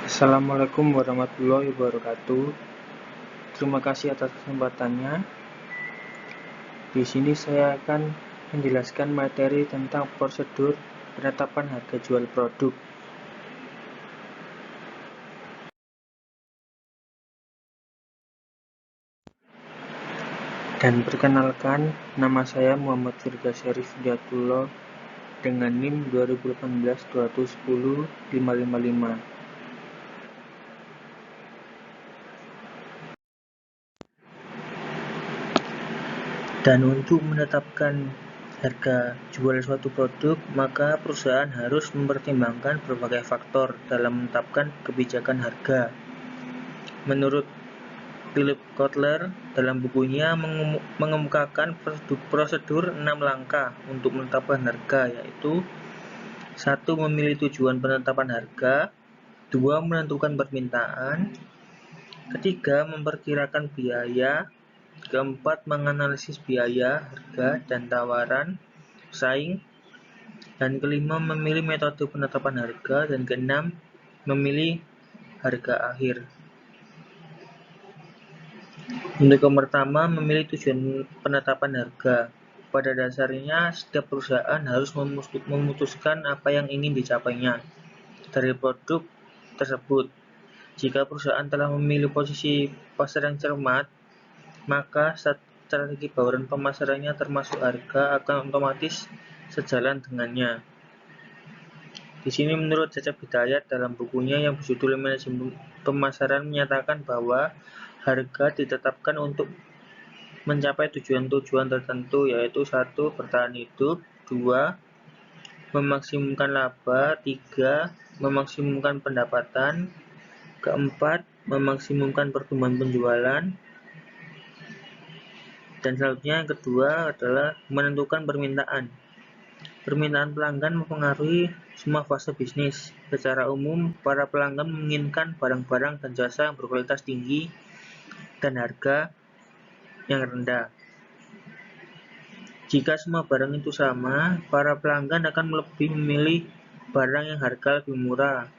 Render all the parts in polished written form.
Assalamualaikum warahmatullahi wabarakatuh. Terima kasih atas kesempatannya. Di sini saya akan menjelaskan materi tentang prosedur penetapan harga jual produk. Dan perkenalkan, nama saya Muhammad Firda Syarif Hidayatullah dengan NIM 2018-210-555. Dan untuk menetapkan harga jual suatu produk, maka perusahaan harus mempertimbangkan berbagai faktor dalam menetapkan kebijakan harga. Menurut Philip Kotler, dalam bukunya mengemukakan prosedur 6 langkah untuk menetapkan harga, yaitu 1. Memilih tujuan penetapan harga, 2. Menentukan permintaan, 3. Memperkirakan biaya, 4. Menganalisis biaya, harga, dan tawaran pesaing, dan 5. Memilih metode penetapan harga, dan 6. Memilih harga akhir. Untuk yang pertama, memilih tujuan penetapan harga. Pada dasarnya, setiap perusahaan harus memutuskan apa yang ingin dicapainya dari produk tersebut. Jika perusahaan telah memilih posisi pasar yang cermat, maka strategi bauran pemasarannya termasuk harga akan otomatis sejalan dengannya. Di sini menurut Cecep Hidayat dalam bukunya yang berjudul Manajemen Pemasaran menyatakan bahwa harga ditetapkan untuk mencapai tujuan-tujuan tertentu, yaitu 1. Bertahan hidup, 2. Memaksimumkan laba, 3. Memaksimumkan pendapatan, 4. Memaksimumkan pertumbuhan penjualan, dan selanjutnya yang kedua adalah menentukan permintaan. Permintaan pelanggan mempengaruhi semua fase bisnis. Secara umum, para pelanggan menginginkan barang-barang dan jasa yang berkualitas tinggi dan harga yang rendah. Jika semua barang itu sama, para pelanggan akan lebih memilih barang yang harga lebih murah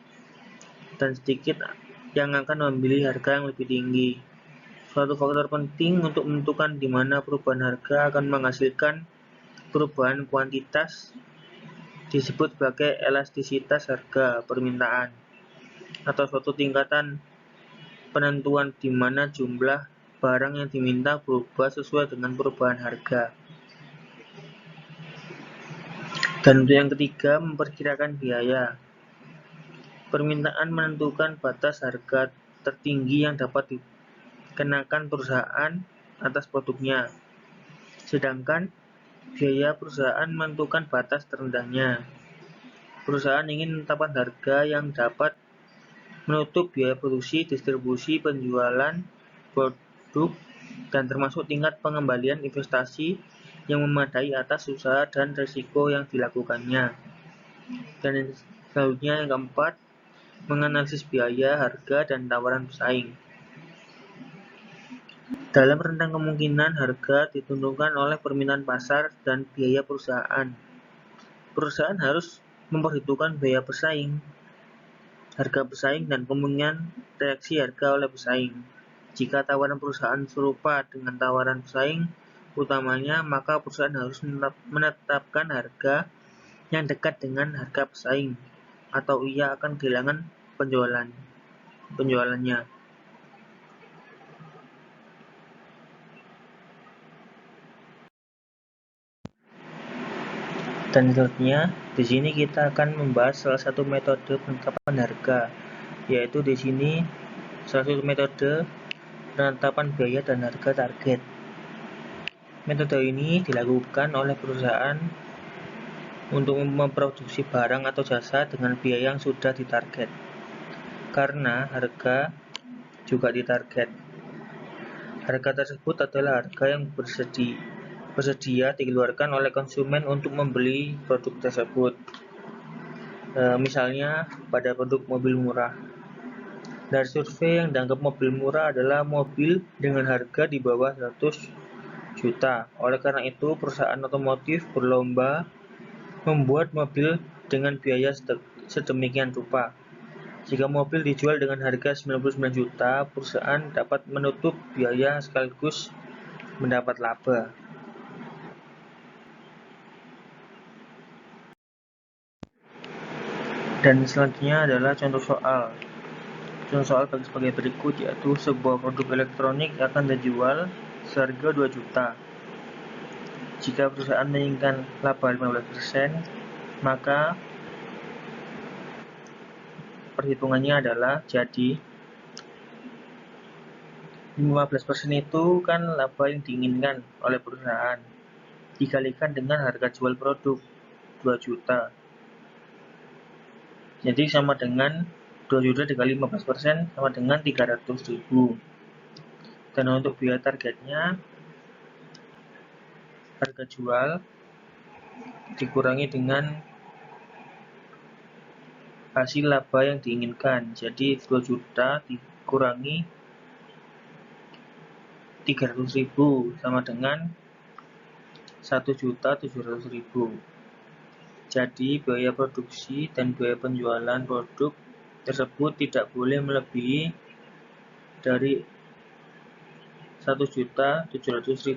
dan sedikit yang akan memilih harga yang lebih tinggi. Suatu faktor penting untuk menentukan di mana perubahan harga akan menghasilkan perubahan kuantitas disebut sebagai elastisitas harga permintaan, atau suatu tingkatan penentuan di mana jumlah barang yang diminta berubah sesuai dengan perubahan harga. Dan untuk yang ketiga, memperkirakan biaya. Permintaan menentukan batas harga tertinggi yang dapat dikenakan perusahaan atas produknya, sedangkan biaya perusahaan menentukan batas terendahnya. Perusahaan ingin menetapkan harga yang dapat menutup biaya produksi, distribusi, penjualan produk, dan termasuk tingkat pengembalian investasi yang memadai atas usaha dan risiko yang dilakukannya. Dan selanjutnya yang keempat, menganalisis biaya, harga, dan tawaran pesaing. Dalam rentang kemungkinan, harga ditentukan oleh permintaan pasar dan biaya perusahaan. Perusahaan harus memperhitungkan biaya pesaing, harga pesaing, dan kemungkinan reaksi harga oleh pesaing. Jika tawaran perusahaan serupa dengan tawaran pesaing utamanya, maka perusahaan harus menetapkan harga yang dekat dengan harga pesaing, atau ia akan kehilangan penjualannya. Dan selanjutnya, di sini kita akan membahas salah satu metode penetapan harga, yaitu di sini salah satu metode penetapan biaya dan harga target. Metode ini dilakukan oleh perusahaan untuk memproduksi barang atau jasa dengan biaya yang sudah ditarget, karena harga juga ditarget. Harga tersebut adalah harga yang bersedia dikeluarkan oleh konsumen untuk membeli produk tersebut. Misalnya pada produk mobil murah. Dari survei yang dianggap mobil murah adalah mobil dengan harga di bawah 100 juta. Oleh karena itu, perusahaan otomotif berlomba membuat mobil dengan biaya sedemikian rupa, Jika mobil dijual dengan harga 99 juta, perusahaan dapat menutup biaya sekaligus mendapat laba. Dan selanjutnya adalah contoh soal. Contoh soal sebagai berikut, yaitu sebuah produk elektronik akan dijual seharga 2 juta. Jika perusahaan menginginkan laba 15%, maka perhitungannya adalah jadi 15% itu kan laba yang diinginkan oleh perusahaan dikalikan dengan harga jual produk 2 juta. Jadi sama dengan 2 juta dikali 15% sama dengan 300.000. Dan untuk biaya targetnya, harga jual dikurangi dengan hasil laba yang diinginkan. Jadi 2 juta dikurangi 300.000 sama dengan 1.700.000. Jadi biaya produksi dan biaya penjualan produk tersebut tidak boleh melebihi dari Rp1.700.000.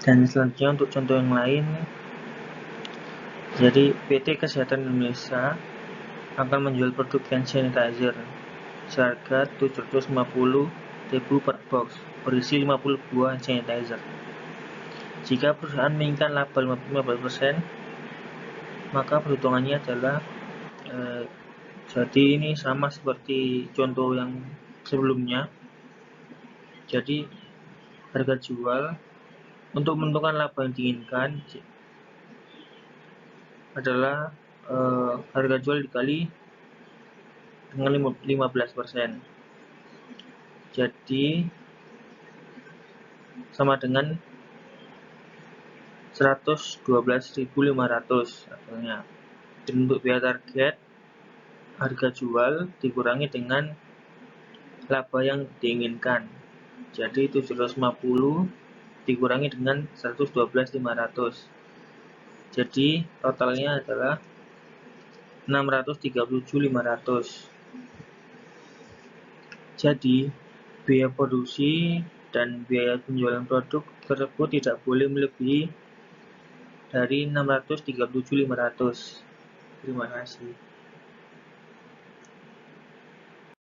Dan selanjutnya untuk contoh yang lain, jadi PT Kesehatan Indonesia akan menjual produk hand sanitizer seharga Rp750.000 per box, berisi 50 buah hand sanitizer. Jika perusahaan menginginkan laba 15%, maka perhitungannya adalah jadi ini sama seperti contoh yang sebelumnya. Jadi harga jual untuk menentukan laba yang diinginkan adalah harga jual dikali dengan 15%. Jadi sama dengan 112.500 hasilnya. Dan untuk biaya target, harga jual dikurangi dengan laba yang diinginkan. Jadi 750 dikurangi dengan 112.500. Jadi totalnya adalah 637.500. Jadi biaya produksi dan biaya penjualan produk tersebut tidak boleh melebihi dari 637.500. Terima kasih.